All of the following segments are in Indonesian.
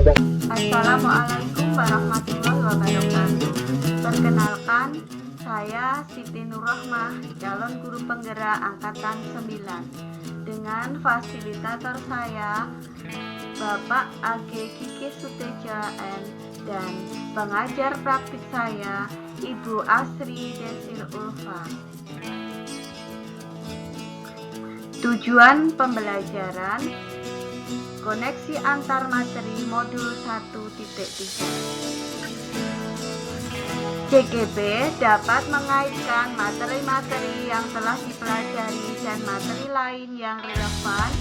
Assalamualaikum warahmatullahi wabarakatuh. Perkenalkan, saya Siti Nurrohmah, calon guru penggerak angkatan 9. Dengan fasilitator saya, Bapak AG Kiki Suteja N, dan pengajar praktik saya, Ibu Asri Desil Ulfa. Tujuan pembelajaran: koneksi antar materi modul 1.3. CGP dapat mengaitkan materi-materi yang telah dipelajari dan materi lain yang relevan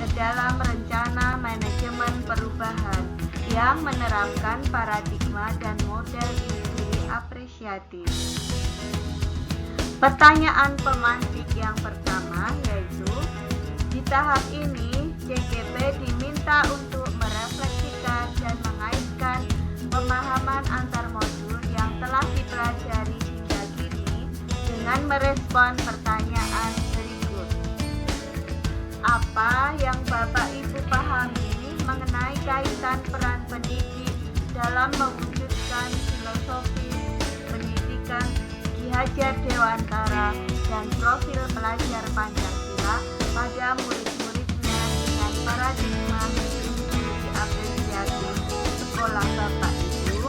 ke dalam rencana manajemen perubahan yang menerapkan paradigma dan model industri apresiatif. Pertanyaan pemantik yang pertama yaitu, di tahap ini CGP diminta untuk merefleksikan dan mengaitkan pemahaman antar modul yang telah dipelajari hingga kini dengan merespon pertanyaan berikut. Apa yang Bapak Ibu pahami mengenai kaitan peran pendidik dalam mewujudkan filosofi pendidikan Ki Hajar Dewantara dan profil pelajar Pancasila pada murid-muridnya dengan paradigma industri apresiatif sekolah Bapak Ibu?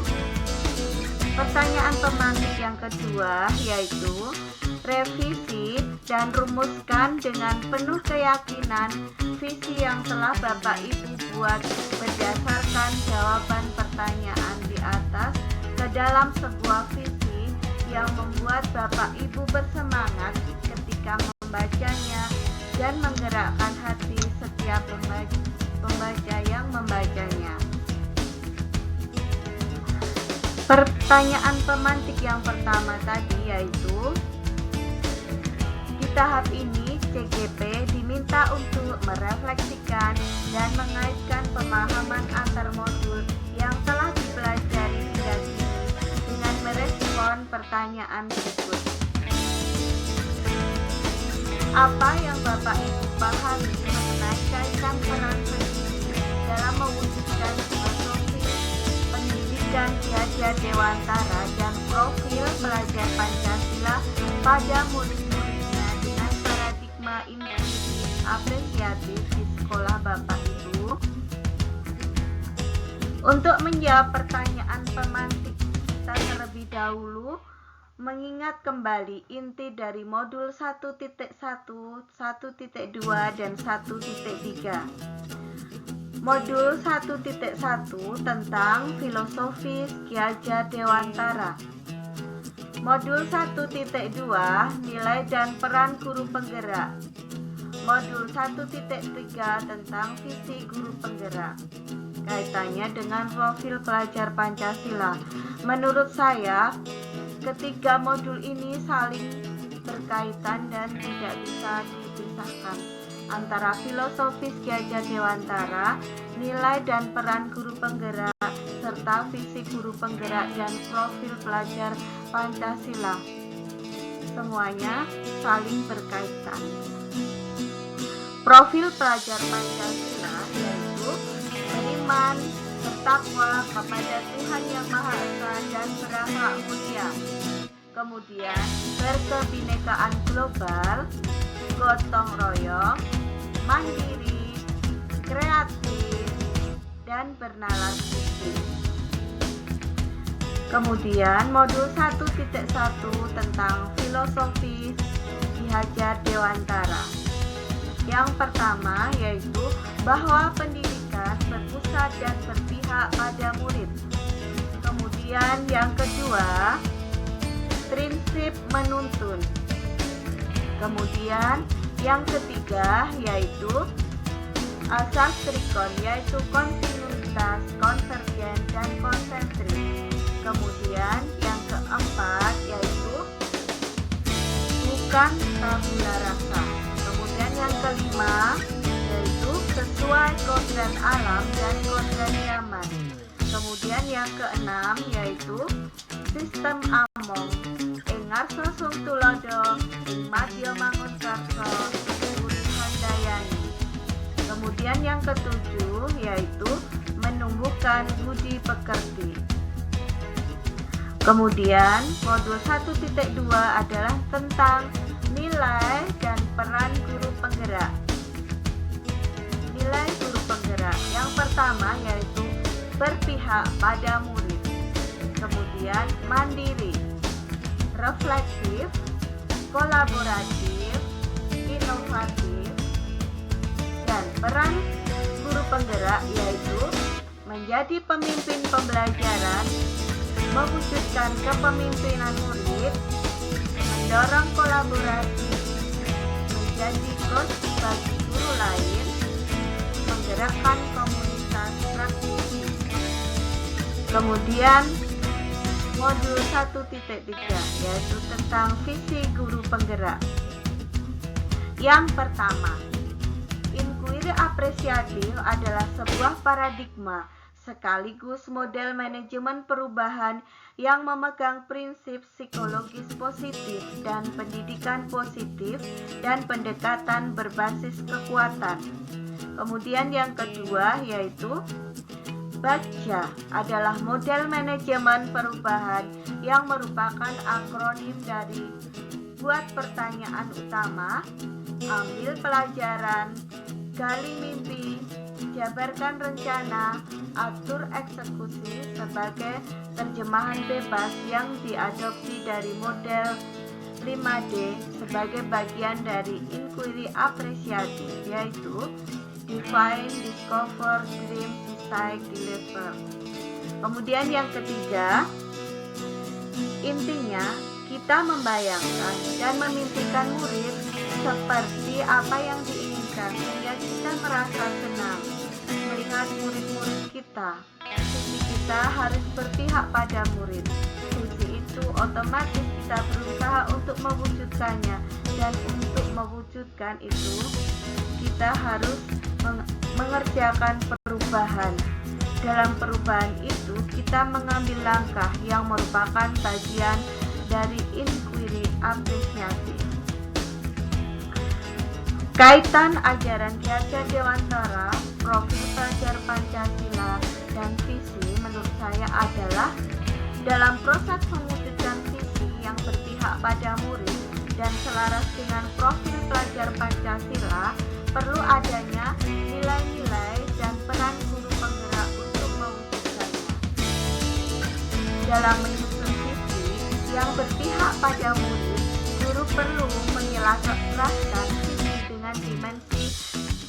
Pertanyaan pemantik yang kedua yaitu, revisi dan rumuskan dengan penuh keyakinan visi yang telah Bapak Ibu buat berdasarkan jawaban pertanyaan di atas ke dalam sebuah visi yang membuat Bapak Ibu bersemangat ketika membacanya dan menggerakkan hati setiap pembaca yang membacanya. Pertanyaan pemantik yang pertama tadi yaitu, di tahap ini CGP diminta untuk merefleksikan dan mengaitkan pemahaman antar modul yang telah dipelajari hingga kini dengan merespon pertanyaan berikut. Apa yang Bapak Ibu pahami mengenai kaitan peran pendidik dalam mewujudkan filosofi pendidikan Ki Hajar Dewantara dan profil pelajar Pancasila pada murid-muridnya dengan paradigma industri apresiatif di sekolah Bapak Ibu? Untuk menjawab pertanyaan pemantik kita terlebih dahulu, mengingat kembali inti dari modul 1.1, 1.2, dan 1.3. Modul 1.1 tentang filosofis Ki Hajar Dewantara. Modul 1.2 nilai dan peran guru penggerak. Modul 1.3 tentang visi guru penggerak. Kaitannya dengan profil pelajar Pancasila. Menurut saya, ketiga modul ini saling berkaitan dan tidak bisa dipisahkan antara filosofis Ki Hajar Dewantara, nilai dan peran guru penggerak, serta visi guru penggerak dan profil pelajar Pancasila. Semuanya saling berkaitan. Profil pelajar Pancasila yaitu beriman, bertakwa kepada Tuhan Yang Maha Esa dan berakhlak mulia. Kemudian berkebinekaan global, gotong royong, mandiri, kreatif, dan bernalar budi. Kemudian modul 1.1 tentang filosofi Ki Hajar Dewantara. Yang pertama yaitu bahwa pendidikan berpusat dan berpihak pada murid. Kemudian yang kedua, prinsip menuntun. Kemudian yang ketiga yaitu asas trikon, yaitu kontinuitas, konvergen, dan konsentrik. Kemudian yang keempat yaitu bukan tabula rasa. Kemudian yang kelima yaitu sesuai kodrat alam dan kodrat zaman. Kemudian yang keenam yaitu sistem among, Engarso sung tulodo, ing madya mangun karso, Urip Handayani. Kemudian yang ketujuh yaitu menumbuhkan menumbuhkan budi pekerti. Kemudian modul 1.2 adalah tentang nilai dan peran guru penggerak. Nilai guru penggerak yang pertama yaitu berpihak pada murid, kemudian mandiri, refleksif, kolaboratif, inovatif, dan peran guru penggerak yaitu menjadi pemimpin pembelajaran, mewujudkan kepemimpinan murid, mendorong kolaborasi, menjadi coach bagi guru lain, menggerakkan komunitas praktisi. Kemudian modul 1.3 yaitu tentang visi guru penggerak. Yang pertama, inquiry apresiatif adalah sebuah paradigma sekaligus model manajemen perubahan yang memegang prinsip psikologis positif dan pendidikan positif dan pendekatan berbasis kekuatan. Kemudian yang kedua yaitu BACA adalah model manajemen perubahan yang merupakan akronim dari buat pertanyaan utama, ambil pelajaran, gali mimpi, jabarkan rencana, atur eksekusi sebagai terjemahan bebas yang diadopsi dari model 5D sebagai bagian dari inquiry apresiatif yaitu define, discover, dream, decide, deliver. Kemudian yang ketiga, intinya kita membayangkan dan memimpikan murid seperti apa yang diinginkan sehingga kita merasa senang melihat murid-murid kita. Visi kita harus berpihak pada murid. Visi itu otomatis kita berusaha untuk mewujudkannya, dan untuk mewujudkan itu kita harus mengerjakan perubahan. Dalam perubahan itu kita mengambil langkah yang merupakan bagian dari inquiry apresiatif. Kaitan ajaran Ki Hajar Dewantara, profil pelajar Pancasila, dan visi menurut saya adalah dalam proses mewujudkan visi yang berpihak pada murid dan selaras dengan profil pelajar Pancasila, perlu adanya nilai-nilai dan peran guru penggerak untuk mewujudkannya. Dalam menyusun visi yang berpihak pada murid, guru perlu menyelaraskan visi dengan dimensi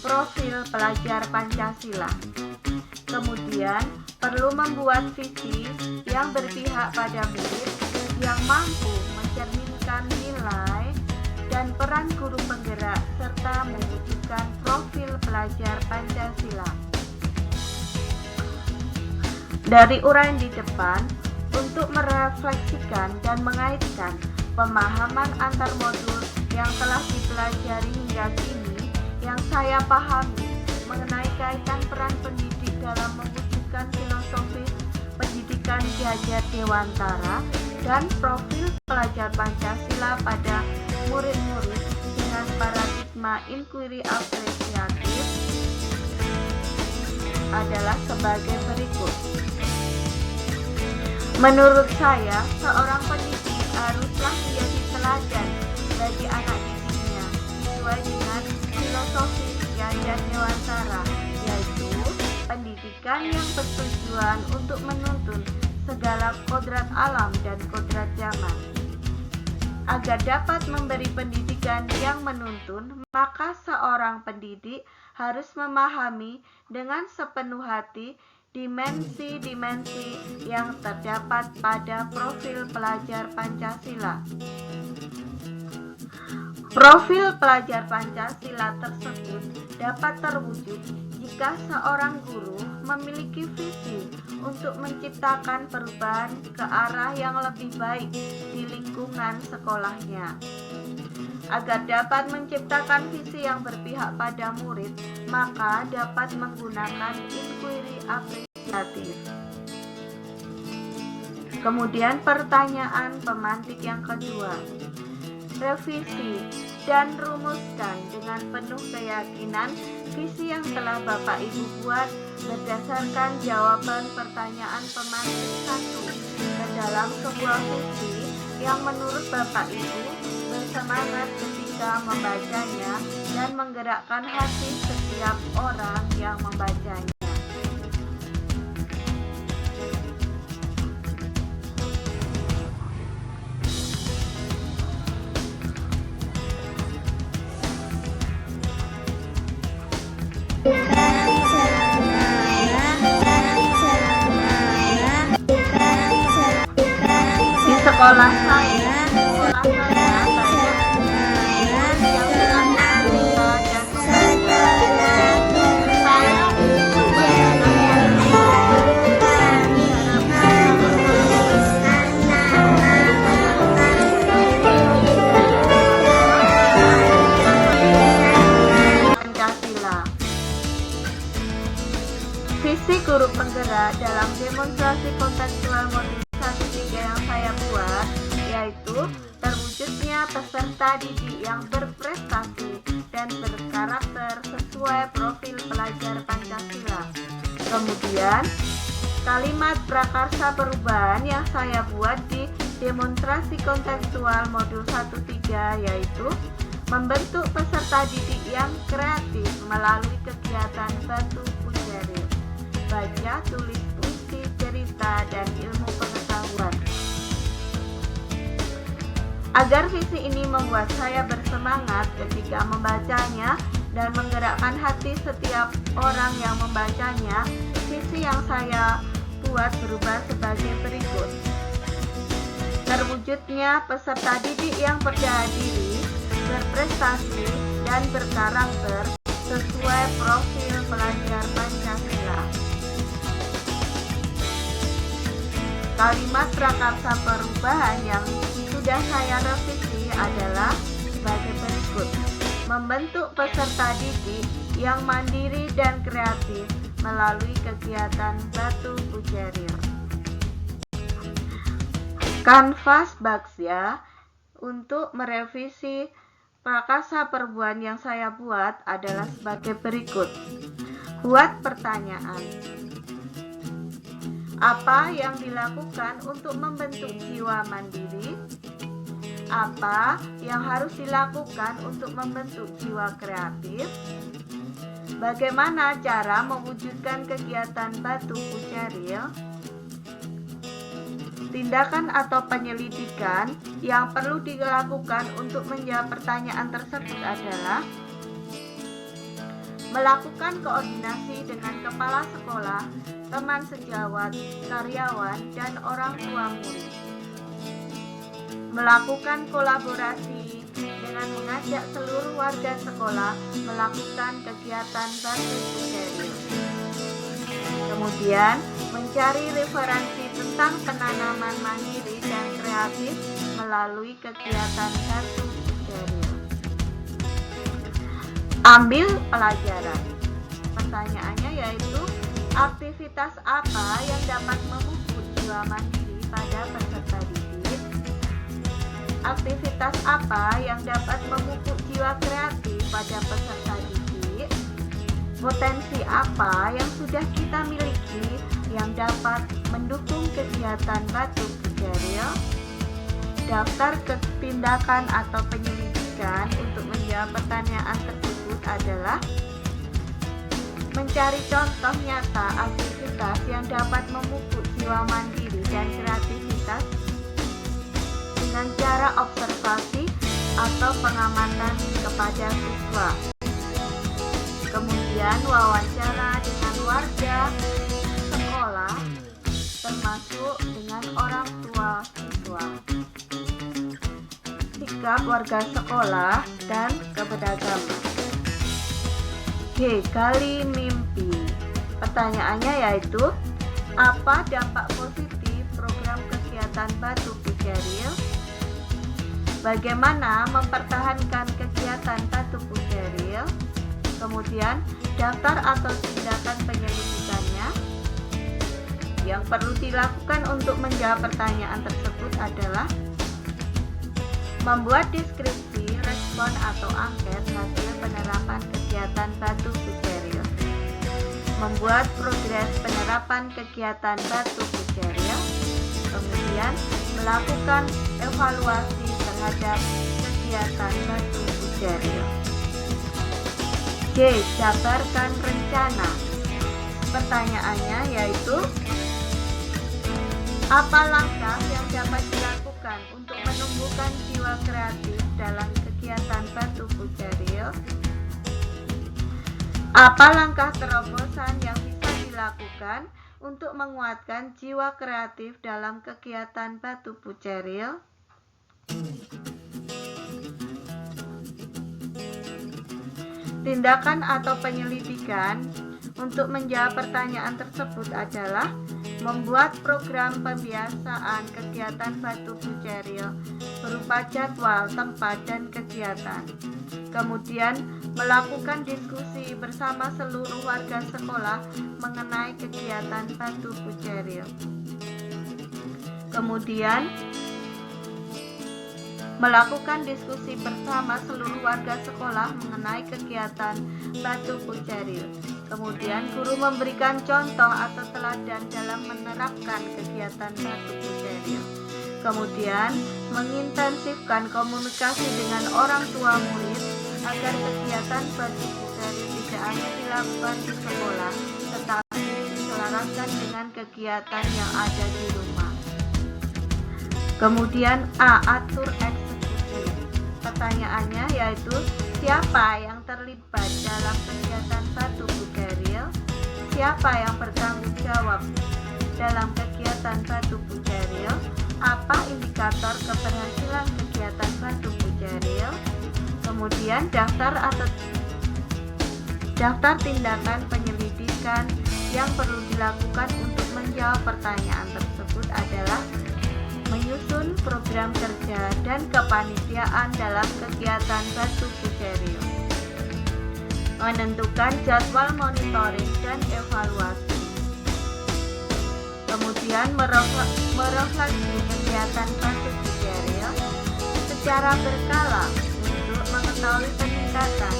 profil pelajar Pancasila. Kemudian perlu membuat visi yang berpihak pada murid yang mampu mencerminkan nilai dan peran guru penggerak serta mewujudkan profil pelajar Pancasila. Dari uraian di depan, untuk merefleksikan dan mengaitkan pemahaman antar modul yang telah dipelajari hingga kini, yang saya pahami mengenai kaitan peran pendidik dalam mewujudkan filosofi pendidikan Ki Hajar Dewantara dan profil pelajar Pancasila pada murid-murid dengan paradigma inquiry apresiatif adalah sebagai berikut. Menurut saya, seorang pendidik haruslah menjadi teladan bagi anak didiknya sesuai dengan filosofi Ki Hajar Dewantara, yaitu pendidikan yang bertujuan untuk menuntun segala kodrat alam dan kodrat zaman. Agar dapat memberi pendidikan yang menuntun, maka seorang pendidik harus memahami dengan sepenuh hati dimensi-dimensi yang terdapat pada profil pelajar Pancasila. Profil pelajar Pancasila tersebut dapat terwujud jika seorang guru memiliki visi untuk menciptakan perubahan ke arah yang lebih baik di lingkungan sekolahnya. Agar dapat menciptakan visi yang berpihak pada murid, maka dapat menggunakan inquiry apresiatif. Kemudian pertanyaan pemantik yang kedua. Revisi dan rumuskan dengan penuh keyakinan visi yang telah Bapak Ibu buat berdasarkan jawaban pertanyaan pemantik 1 ke dalam sebuah visi yang menurut Bapak Ibu bersemangat ketika membacanya dan menggerakkan hati setiap orang yang membacanya. Di sekolah saya banyak yang bilang cerita dan saya Pancasila. Visi guru penggerak dalam demonstrasi kontekstual modul 1-3 yang saya buat yaitu terwujudnya peserta didik yang berprestasi dan berkarakter sesuai profil pelajar Pancasila. Kemudian, kalimat prakarsa perubahan yang saya buat di demonstrasi kontekstual modul 1-3 yaitu membentuk peserta didik yang kreatif melalui kegiatan batu pujaril, baca, tulis, puisi, cerita, dan ilmu pengetahuan. Agar visi ini membuat saya bersemangat ketika membacanya dan menggerakkan hati setiap orang yang membacanya, visi yang saya buat berubah sebagai berikut. Terwujudnya peserta didik yang percaya diri, berprestasi, dan berkarakter sesuai profil pelajar Pancasila. Kalimat prakarsa perubahan yang sudah saya revisi adalah sebagai berikut. Membentuk peserta didik yang mandiri dan kreatif melalui kegiatan batu pujaril. Kanvas Baksya untuk merevisi prakarsa perubahan yang saya buat adalah sebagai berikut. Buat pertanyaan. Apa yang dilakukan untuk membentuk jiwa mandiri? Apa yang harus dilakukan untuk membentuk jiwa kreatif? Bagaimana cara mewujudkan kegiatan batu pujaril? Tindakan atau penyelidikan yang perlu dilakukan untuk menjawab pertanyaan tersebut adalah melakukan koordinasi dengan kepala sekolah, teman sejawat, karyawan, dan orang tua murid. Melakukan kolaborasi dengan mengajak seluruh warga sekolah melakukan kegiatan batu pujaril. Kemudian, mencari referensi tentang penanaman mandiri dan kreatif melalui kegiatan batu pujaril. Ambil pelajaran. Pertanyaannya yaitu, aktivitas apa yang dapat memupuk jiwa mandiri pada peserta didik? Aktivitas apa yang dapat memupuk jiwa kreatif pada peserta didik? Potensi apa yang sudah kita miliki yang dapat mendukung kegiatan batu pujaril? Daftar tindakan atau penyelidikan untuk menjawab pertanyaan tersebut adalah mencari contoh nyata aktivitas yang dapat memupuk jiwa mandiri dan kreativitas dengan cara observasi atau pengamatan kepada siswa. Kemudian wawancara dengan warga sekolah termasuk dengan orang tua siswa. Sikap warga sekolah dan keberagaman. G. Gali mimpi. Pertanyaannya yaitu, apa dampak positif program kegiatan batu pujaril? Bagaimana mempertahankan kegiatan batu pujaril? Kemudian, daftar atau tindakan penyelidikannya. Yang perlu dilakukan untuk menjawab pertanyaan tersebut adalah membuat deskripsi, respon atau angket hasil penerapan kegiatan batu pujaril, membuat progres penerapan kegiatan Batu Puceril, kemudian melakukan evaluasi terhadap kegiatan Batu Puceril. J. Jabarkan rencana. Pertanyaannya yaitu, apa langkah yang dapat dilakukan untuk menumbuhkan jiwa kreatif dalam kegiatan Batu Puceril? Apa langkah terobosan yang bisa dilakukan untuk menguatkan jiwa kreatif dalam kegiatan Batu Puceril? Tindakan atau penyelidikan untuk menjawab pertanyaan tersebut adalah membuat program pembiasaan kegiatan Batu Puceril berupa jadwal, tempat, dan kegiatan. Kemudian melakukan diskusi bersama seluruh warga sekolah mengenai kegiatan Batu Puceril. Kemudian melakukan diskusi bersama seluruh warga sekolah mengenai kegiatan Batu Puceril. Kemudian guru memberikan contoh atau teladan dalam menerapkan kegiatan Batu Puceril. Kemudian mengintensifkan komunikasi dengan orang tua murid agar kegiatan Batu Puceril tidak hanya dilakukan di sekolah, tetapi diselaraskan dengan kegiatan yang ada di rumah. Kemudian A. Atur eksekusi. Pertanyaannya yaitu, siapa yang terlibat dalam kegiatan Batu Puceril? Siapa yang bertanggung jawab dalam kegiatan Batu Puceril? Apa indikator keberhasilan kegiatan Batu Puceril? Kemudian daftar tindakan penyelidikan yang perlu dilakukan untuk menjawab pertanyaan tersebut adalah menyusun program kerja dan kepanitiaan dalam kegiatan Batu Puceril, menentukan jadwal monitoring dan evaluasi, kemudian merefleksi kegiatan Batu Puceril secara berkala untuk mengetahui peningkatan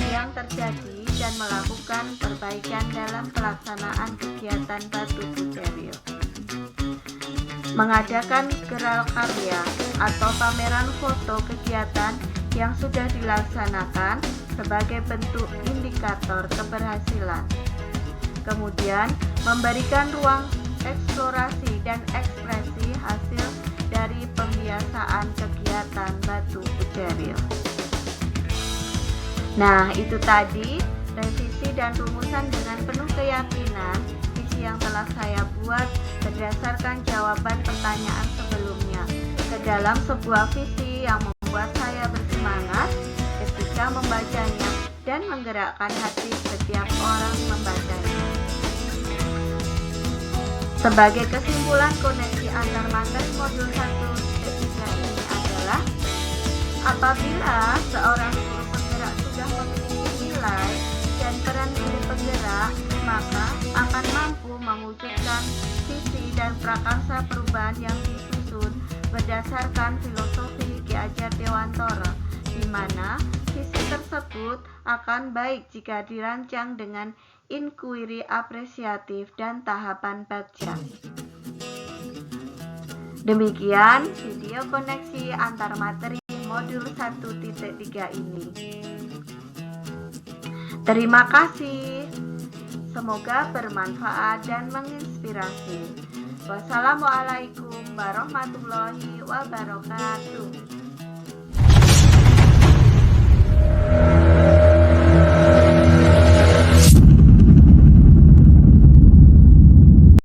yang terjadi dan melakukan perbaikan dalam pelaksanaan kegiatan Batu Puceril. Mengadakan geral karya atau pameran foto kegiatan yang sudah dilaksanakan sebagai bentuk indikator keberhasilan. Kemudian memberikan ruang eksplorasi dan ekspresi hasil dari pembiasaan kegiatan Batu Puceril. Nah, itu tadi revisi dan rumusan dengan penuh keyakinan yang telah saya buat berdasarkan jawaban pertanyaan sebelumnya ke dalam sebuah visi yang membuat saya bersemangat ketika membacanya dan menggerakkan hati setiap orang membacanya. Sebagai kesimpulan, koneksi antar materi modul 1 ketiga ini adalah, apabila seorang guru penggerak sudah memiliki nilai dan peran guru penggerak, maka akan mampu mewujudkan visi dan prakarsa perubahan yang disusun berdasarkan filosofi Ki Hajar Dewantara, di mana visi tersebut akan baik jika dirancang dengan inquiry apresiatif dan tahapan bagja. Demikian video koneksi antar materi modul 1.3 ini. Terima kasih. Semoga bermanfaat dan menginspirasi. Wassalamualaikum warahmatullahi wabarakatuh.